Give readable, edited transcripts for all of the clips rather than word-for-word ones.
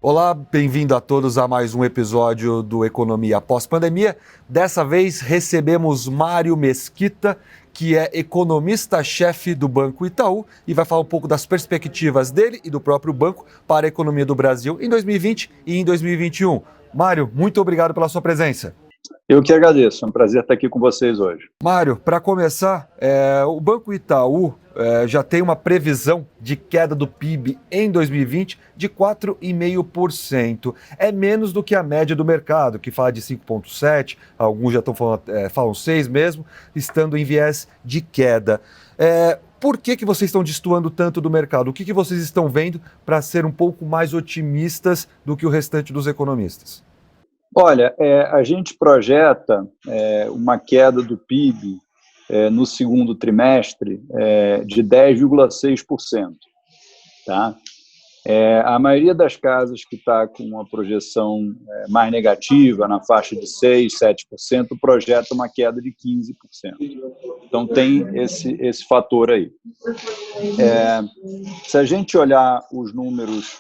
Olá, bem-vindo a todos a mais um episódio do Economia Pós-Pandemia. Dessa vez recebemos Mário Mesquita, que é economista-chefe do Banco Itaú e vai falar um pouco das perspectivas dele e do próprio banco para a economia do Brasil em 2020 e em 2021. Mário, muito obrigado pela sua presença. Eu que agradeço, é um prazer estar aqui com vocês hoje. Mário, para começar, o Banco Itaú já tem uma previsão de queda do PIB em 2020 de 4,5%. É menos do que a média do mercado, que fala de 5,7%, alguns já estão falam 6% mesmo, estando em viés de queda. Por que vocês estão destoando tanto do mercado? O que vocês estão vendo para ser um pouco mais otimistas do que o restante dos economistas? Olha, a gente projeta uma queda do PIB no segundo trimestre de 10,6%. Tá? A maioria das casas que está com uma projeção mais negativa, na faixa de 6%, 7%, projeta uma queda de 15%. Então, tem esse fator aí. Se a gente olhar os números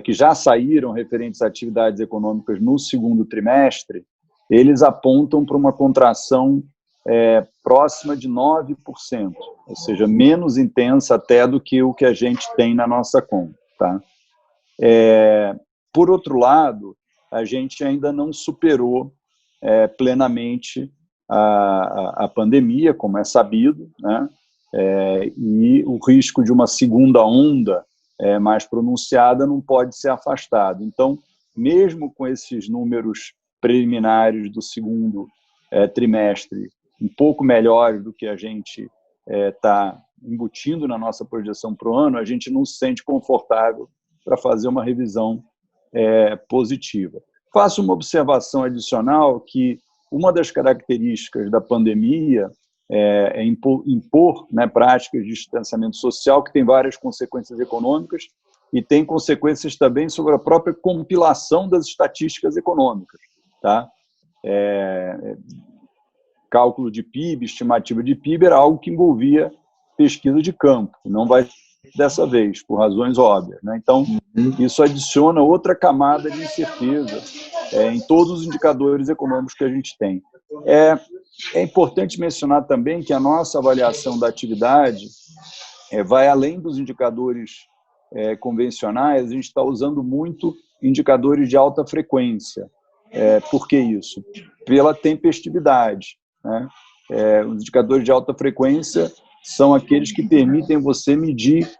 que já saíram referentes a atividades econômicas no segundo trimestre, eles apontam para uma contração próxima de 9%, ou seja, menos intensa até do que o que a gente tem na nossa conta. Tá? Por outro lado, a gente ainda não superou plenamente a pandemia, como é sabido, né? E o risco de uma segunda onda mais pronunciada não pode ser afastado. Então, mesmo com esses números preliminares do segundo trimestre um pouco melhores do que a gente está embutindo na nossa projeção para o ano, a gente não se sente confortável para fazer uma revisão positiva. Faço uma observação adicional que uma das características da pandemia é impor práticas de distanciamento social que tem várias consequências econômicas e tem consequências também sobre a própria compilação das estatísticas econômicas. Tá? Cálculo de PIB, estimativa de PIB era algo que envolvia pesquisa de campo, não vai dessa vez, por razões óbvias. Né? Então, isso adiciona outra camada de incerteza em todos os indicadores econômicos que a gente tem. É importante mencionar também que a nossa avaliação da atividade vai além dos indicadores convencionais, a gente está usando muito indicadores de alta frequência. Por que isso? Pela tempestividade. Né? Os indicadores de alta frequência são aqueles que permitem você medir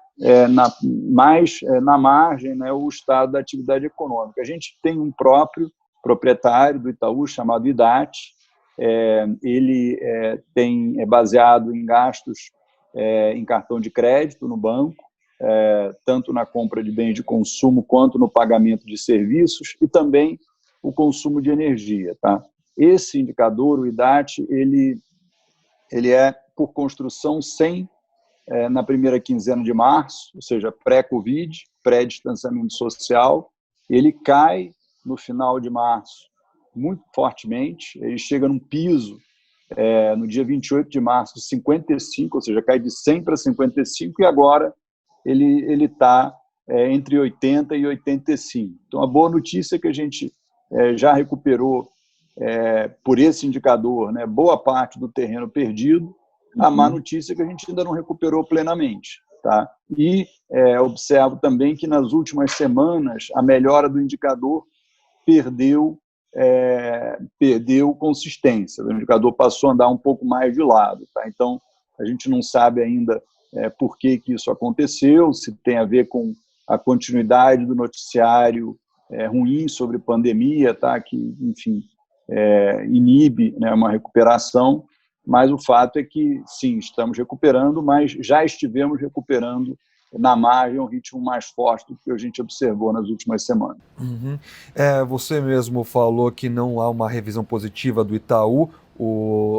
na margem, né, o estado da atividade econômica. A gente tem um próprio proprietário do Itaú, chamado IDAT. Ele é baseado em gastos em cartão de crédito no banco, tanto na compra de bens de consumo quanto no pagamento de serviços e também o consumo de energia. Tá? Esse indicador, o IDAT, ele é por construção na primeira quinzena de março, ou seja, pré-Covid, pré-distanciamento social. Ele cai no final de março muito fortemente, ele chega num piso no dia 28 de março de 55, ou seja, cai de 100 para 55, e agora ele está entre 80 e 85. Então, a boa notícia é que a gente já recuperou, por esse indicador, né, boa parte do terreno perdido. A má notícia é que a gente ainda não recuperou plenamente. Tá? E observo também que nas últimas semanas a melhora do indicador perdeu consistência. O indicador passou a andar um pouco mais de lado. Tá? Então, a gente não sabe ainda por que isso aconteceu, se tem a ver com a continuidade do noticiário ruim sobre pandemia, tá? Que, enfim, inibe, né, uma recuperação, mas o fato é que, sim, estamos recuperando, mas já estivemos recuperando na margem um ritmo mais forte do que a gente observou nas últimas semanas. Uhum. Você mesmo falou que não há uma revisão positiva do Itaú,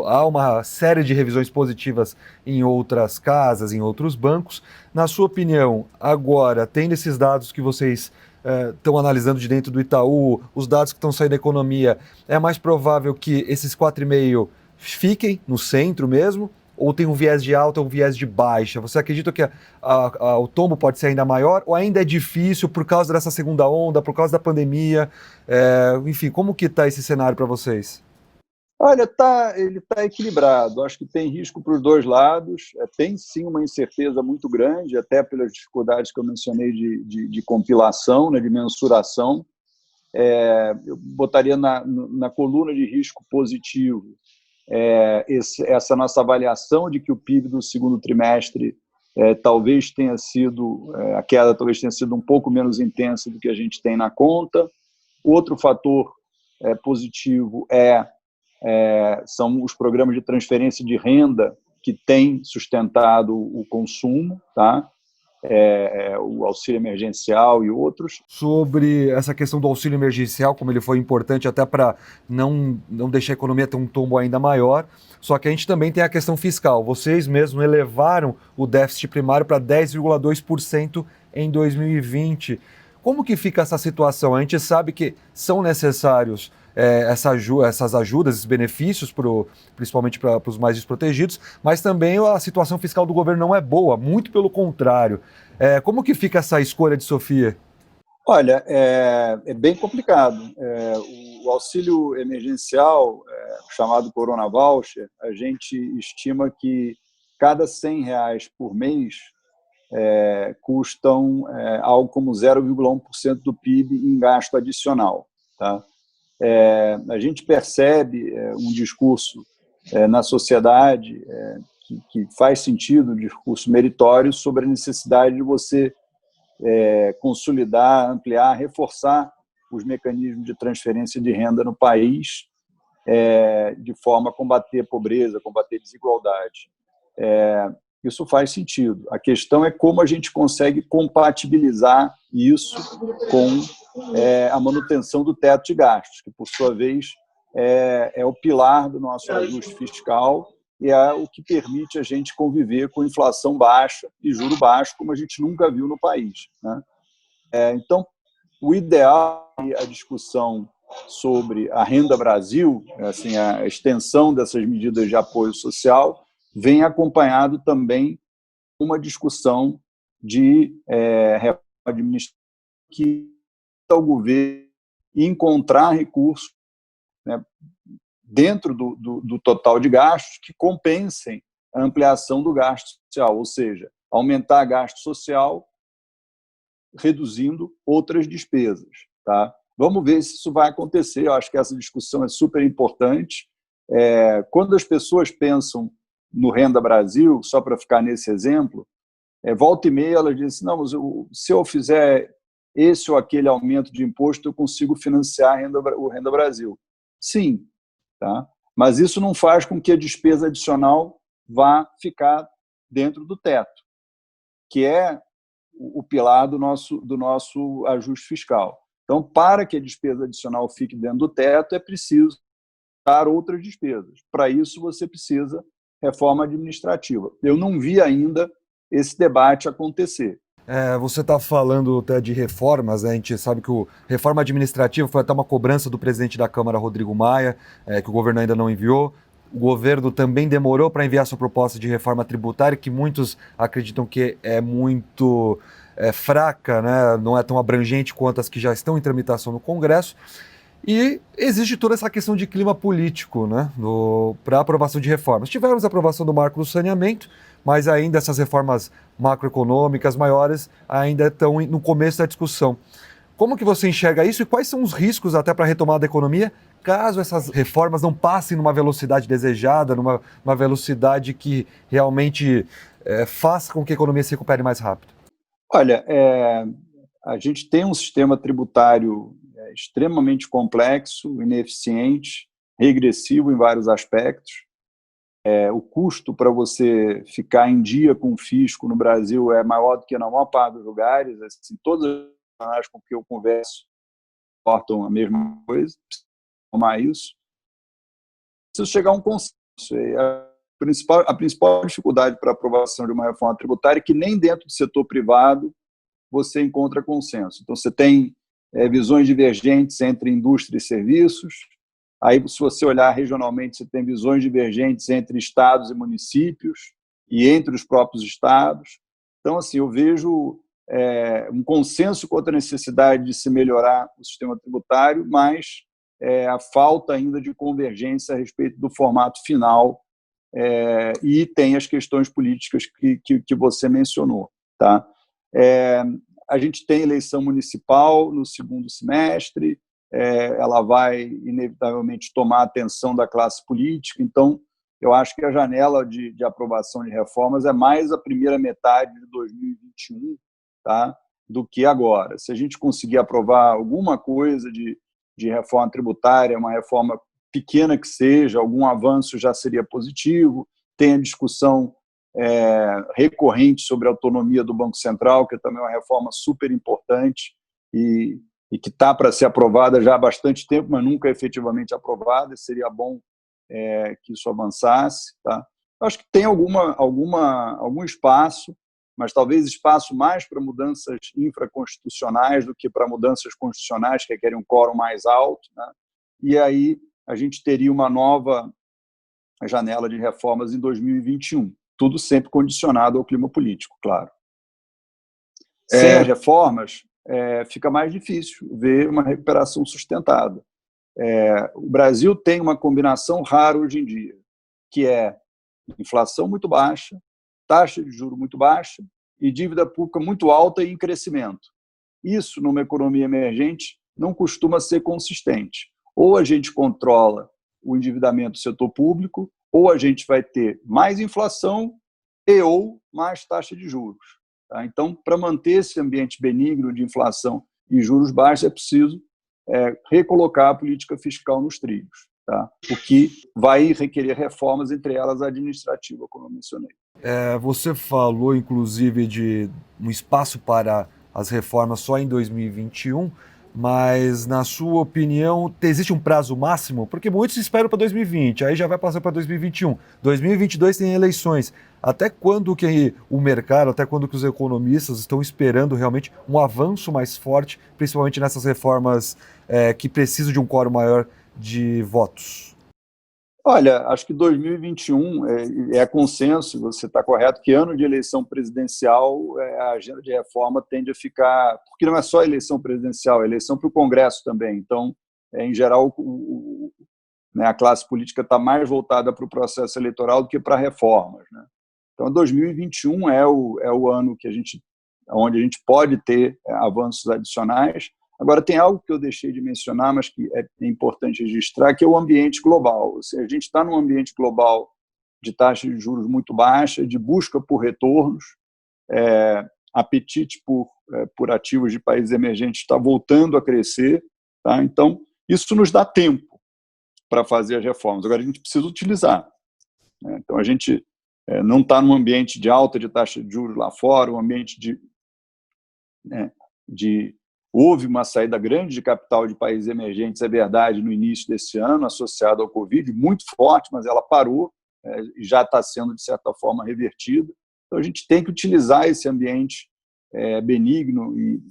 há uma série de revisões positivas em outras casas, em outros bancos. Na sua opinião, agora, tendo esses dados que vocês estão analisando de dentro do Itaú, os dados que estão saindo da economia, é mais provável que esses 4,5 fiquem no centro mesmo? ou tem um viés de alta ou um viés de baixa? Você acredita que o tombo pode ser ainda maior ou ainda é difícil por causa dessa segunda onda, por causa da pandemia? Enfim, como que está esse cenário para vocês? Olha, ele está equilibrado. Acho que tem risco para os dois lados. Tem sim uma incerteza muito grande, até pelas dificuldades que eu mencionei de compilação, né, de mensuração. Eu botaria na coluna de risco positivo essa nossa avaliação de que o PIB do segundo trimestre talvez tenha sido, a queda talvez tenha sido um pouco menos intensa do que a gente tem na conta. Outro fator positivo são os programas de transferência de renda que têm sustentado o consumo, tá? O auxílio emergencial e outros. Sobre essa questão do auxílio emergencial, como ele foi importante até para não deixar a economia ter um tombo ainda maior, só que a gente também tem a questão fiscal. Vocês mesmos elevaram o déficit primário para 10,2% em 2020. Como que fica essa situação? A gente sabe que são necessários essas ajudas, esses benefícios, principalmente para os mais desprotegidos, mas também a situação fiscal do governo não é boa, muito pelo contrário. Como que fica essa escolha de Sofia? Olha, é bem complicado. O auxílio emergencial, chamado Corona Voucher, a gente estima que cada R$ 100 por mês custam algo como 0,1% do PIB em gasto adicional. Tá? A gente percebe um discurso na sociedade que faz sentido, um discurso meritório sobre a necessidade de você consolidar, ampliar, reforçar os mecanismos de transferência de renda no país de forma a combater a pobreza, combater a desigualdade. Isso faz sentido. A questão é como a gente consegue compatibilizar isso com a manutenção do teto de gastos, que, por sua vez, é o pilar do nosso ajuste fiscal e é o que permite a gente conviver com inflação baixa e juro baixo, como a gente nunca viu no país, né? Então, o ideal é a discussão sobre a Renda Brasil, assim, a extensão dessas medidas de apoio social, vem acompanhado também uma discussão de reforma administrativa que o governo encontrar recursos, né, dentro do total de gastos que compensem a ampliação do gasto social, ou seja, aumentar gasto social reduzindo outras despesas. Tá? Vamos ver se isso vai acontecer. Eu acho que essa discussão é super importante. Quando as pessoas pensam no Renda Brasil, só para ficar nesse exemplo, volta e meia elas dizem, não, mas se eu fizer esse ou aquele aumento de imposto, eu consigo financiar o Renda Brasil. Sim, tá? Mas isso não faz com que a despesa adicional vá ficar dentro do teto, que é o pilar do nosso ajuste fiscal. Então, para que a despesa adicional fique dentro do teto, é preciso dar outras despesas. Para isso, você precisa reforma administrativa. Eu não vi ainda esse debate acontecer. Você está falando até de reformas, né? A gente sabe que reforma administrativa foi até uma cobrança do presidente da Câmara, Rodrigo Maia, que o governo ainda não enviou. O governo também demorou para enviar sua proposta de reforma tributária, que muitos acreditam que é muito fraca, né? Não é tão abrangente quanto as que já estão em tramitação no Congresso. E existe toda essa questão de clima político, né, para a aprovação de reformas. Tivemos a aprovação do marco do saneamento, mas ainda essas reformas macroeconômicas maiores ainda estão no começo da discussão. Como que você enxerga isso e quais são os riscos até para a retomada da economia, caso essas reformas não passem numa velocidade desejada, numa velocidade que realmente faça com que a economia se recupere mais rápido? Olha, a gente tem um sistema tributário extremamente complexo, ineficiente, regressivo em vários aspectos. O custo para você ficar em dia com o fisco no Brasil é maior do que na maior parte dos lugares. Assim, todas as pessoas com que eu converso reportam a mesma coisa, tomar isso. Preciso chegar a um consenso. A principal dificuldade para a aprovação de uma reforma tributária é que nem dentro do setor privado você encontra consenso. Então, você tem visões divergentes entre indústria e serviços, Aí, se você olhar regionalmente, você tem visões divergentes entre estados e municípios e entre os próprios estados. Então, assim, eu vejo um consenso quanto à necessidade de se melhorar o sistema tributário, mas a falta ainda de convergência a respeito do formato final, e tem as questões políticas que você mencionou. Tá? A gente tem eleição municipal no segundo semestre, ela vai inevitavelmente tomar a atenção da classe política, então eu acho que a janela de aprovação de reformas é mais a primeira metade de 2021, tá, do que agora. Se a gente conseguir aprovar alguma coisa de reforma tributária, uma reforma pequena que seja, algum avanço já seria positivo. Tem a discussão recorrente sobre a autonomia do Banco Central, que é também uma reforma super importante e que está para ser aprovada já há bastante tempo, mas nunca efetivamente aprovada, e seria bom que isso avançasse. Tá? Eu acho que tem algum espaço, mas talvez espaço mais para mudanças infraconstitucionais do que para mudanças constitucionais que requerem um quórum mais alto. Né? E aí a gente teria uma nova janela de reformas em 2021. Tudo sempre condicionado ao clima político, claro. Sem as reformas, fica mais difícil ver uma recuperação sustentada. O Brasil tem uma combinação rara hoje em dia, que é inflação muito baixa, taxa de juros muito baixa e dívida pública muito alta e em crescimento. Isso, numa economia emergente, não costuma ser consistente. Ou a gente controla o endividamento do setor público, ou a gente vai ter mais inflação ou mais taxa de juros. Tá? Então, para manter esse ambiente benigno de inflação e juros baixos, é preciso recolocar a política fiscal nos trilhos, tá? O que vai requerer reformas, entre elas a administrativa, como eu mencionei. Você falou, inclusive, de um espaço para as reformas só em 2021, mas, na sua opinião, existe um prazo máximo? Porque muitos esperam para 2020, aí já vai passar para 2021. 2022 tem eleições. Até quando que o mercado, até quando que os economistas estão esperando realmente um avanço mais forte, principalmente nessas reformas que precisam de um quórum maior de votos? Olha, acho que 2021 é consenso, você está correto, que ano de eleição presidencial a agenda de reforma tende a ficar, porque não é só eleição presidencial, é eleição para o Congresso também. Então, em geral, a classe política está mais voltada para o processo eleitoral do que para reformas. Né? Então, 2021 é o ano onde a gente pode ter avanços adicionais. Agora, tem algo que eu deixei de mencionar, mas que é importante registrar, que é o ambiente global. Ou seja, a gente está num ambiente global de taxa de juros muito baixa, de busca por retornos, apetite por ativos de países emergentes está voltando a crescer. Tá? Então, isso nos dá tempo para fazer as reformas. Agora, a gente precisa utilizar. Né? Então, a gente não está num ambiente de alta de taxa de juros lá fora, um ambiente Houve uma saída grande de capital de países emergentes, é verdade, no início desse ano, associado ao Covid, muito forte, mas ela parou e já está sendo, de certa forma, revertida. Então, a gente tem que utilizar esse ambiente benigno e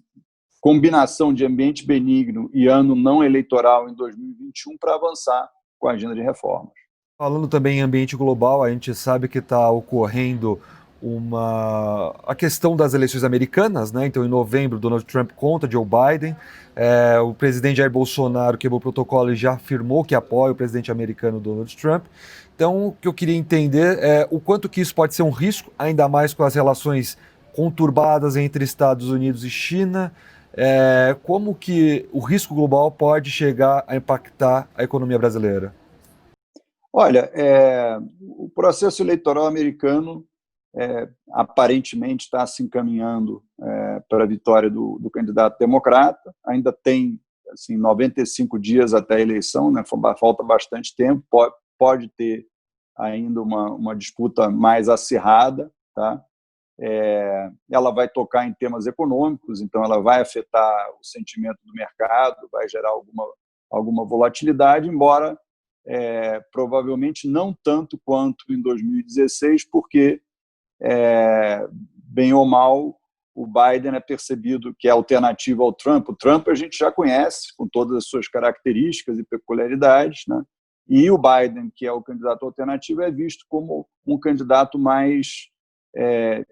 combinação de ambiente benigno e ano não eleitoral em 2021 para avançar com a agenda de reformas. Falando também em ambiente global, a gente sabe que está ocorrendo a questão das eleições americanas, né? Então, em novembro, Donald Trump contra Joe Biden. O presidente Jair Bolsonaro quebrou o protocolo e já afirmou que apoia o presidente americano Donald Trump. Então, o que eu queria entender é o quanto que isso pode ser um risco, ainda mais com as relações conturbadas entre Estados Unidos e China. Como que o risco global pode chegar a impactar a economia brasileira? Olha, o processo eleitoral americano aparentemente está se encaminhando para a vitória do candidato democrata. Ainda tem 95 dias até a eleição, né? Falta bastante tempo, pode ter ainda uma disputa mais acirrada. Tá? Ela vai tocar em temas econômicos, então ela vai afetar o sentimento do mercado, vai gerar alguma volatilidade, embora provavelmente não tanto quanto em 2016, porque bem ou mal, o Biden é percebido que é alternativa ao Trump. O Trump a gente já conhece, com todas as suas características e peculiaridades, né? E o Biden, que é o candidato alternativo, é visto como um candidato mais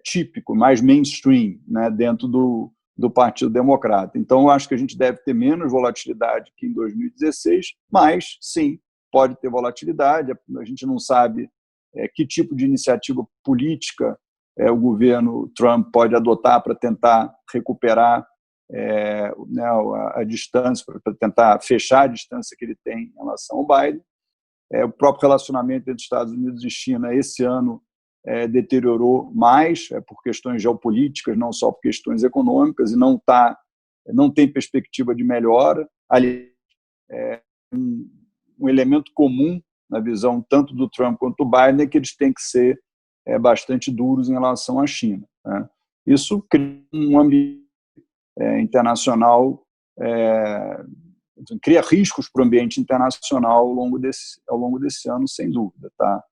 típico, mais mainstream, né, dentro do Partido Democrata. Então, eu acho que a gente deve ter menos volatilidade que em 2016, mas, sim, pode ter volatilidade. A gente não sabe que tipo de iniciativa política o governo Trump pode adotar para tentar recuperar né, a distância, para tentar fechar a distância que ele tem em relação ao Biden. O próprio relacionamento entre Estados Unidos e China esse ano deteriorou mais por questões geopolíticas, não só por questões econômicas, e não tem perspectiva de melhora. Ali, um elemento comum na visão tanto do Trump quanto do Biden é que eles têm que ser bastante duros em relação à China, né? Isso cria um ambiente internacional, cria riscos para o ambiente internacional ao longo desse ano, sem dúvida, tá?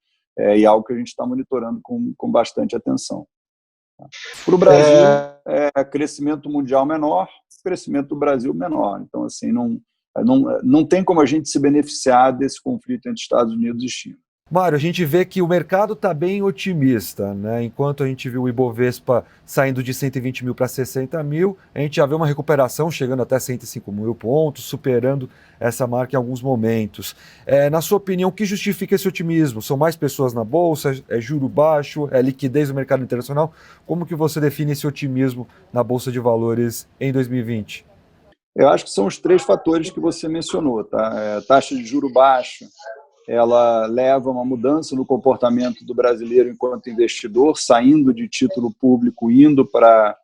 E algo que a gente está monitorando com bastante atenção. Para o Brasil, crescimento mundial menor, crescimento do Brasil menor. Então, assim, não tem como a gente se beneficiar desse conflito entre Estados Unidos e China. Mário, a gente vê que o mercado está bem otimista, né? Enquanto a gente viu o Ibovespa saindo de 120 mil para 60 mil, a gente já vê uma recuperação chegando até 105 mil pontos, superando essa marca em alguns momentos. Na sua opinião, o que justifica esse otimismo? São mais pessoas na Bolsa? É juro baixo? É liquidez no mercado internacional? Como que você define esse otimismo na Bolsa de Valores em 2020? Eu acho que são os 3 fatores que você mencionou, tá? Taxa de juro baixa, ela leva a uma mudança no comportamento do brasileiro enquanto investidor, saindo de título público, indo para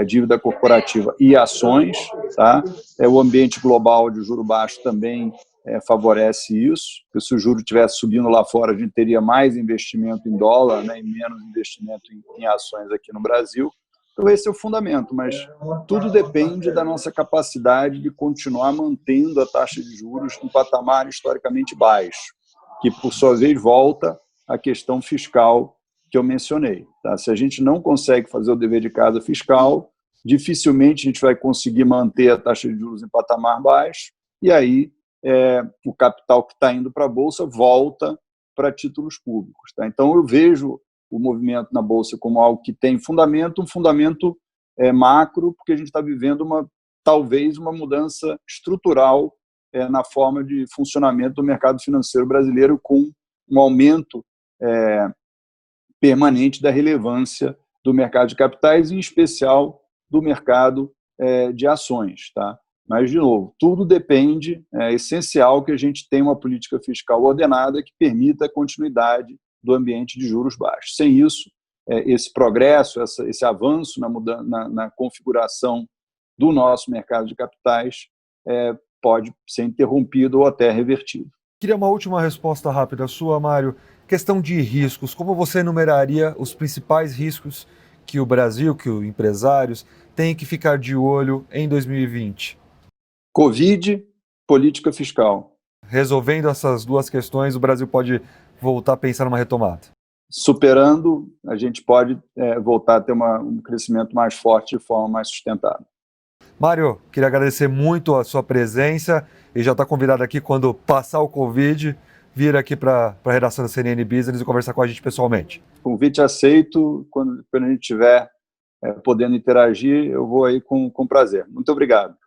dívida corporativa e ações, tá? O ambiente global de juro baixo também favorece isso, porque se o juro estivesse subindo lá fora, a gente teria mais investimento em dólar, né, e menos investimento em ações aqui no Brasil. Então, esse é o fundamento, mas tudo depende da nossa capacidade de continuar mantendo a taxa de juros em patamar historicamente baixo, que, por sua vez, volta à questão fiscal que eu mencionei, tá? Se a gente não consegue fazer o dever de casa fiscal, dificilmente a gente vai conseguir manter a taxa de juros em patamar baixo, e aí o capital que está indo para a Bolsa volta para títulos públicos, tá? Então, eu vejo o movimento na Bolsa como algo que tem fundamento, um fundamento macro, porque a gente está vivendo talvez uma mudança estrutural na forma de funcionamento do mercado financeiro brasileiro, com um aumento permanente da relevância do mercado de capitais, em especial do mercado de ações, tá? Mas, de novo, tudo depende, é essencial que a gente tenha uma política fiscal ordenada que permita a continuidade do ambiente de juros baixos. Sem isso, esse progresso, esse avanço na configuração do nosso mercado de capitais pode ser interrompido ou até revertido. Queria uma última resposta rápida sua, Mário. Questão de riscos. Como você enumeraria os principais riscos que o Brasil, que os empresários têm que ficar de olho em 2020? Covid, política fiscal. Resolvendo essas duas questões, o Brasil pode voltar a pensar numa retomada. Superando, a gente pode voltar a ter um crescimento mais forte de forma mais sustentável. Mário, queria agradecer muito a sua presença e já está convidado aqui quando passar o Covid, vir aqui para a redação da CNN Business e conversar com a gente pessoalmente. Convite aceito, quando a gente estiver podendo interagir, eu vou aí com prazer. Muito obrigado.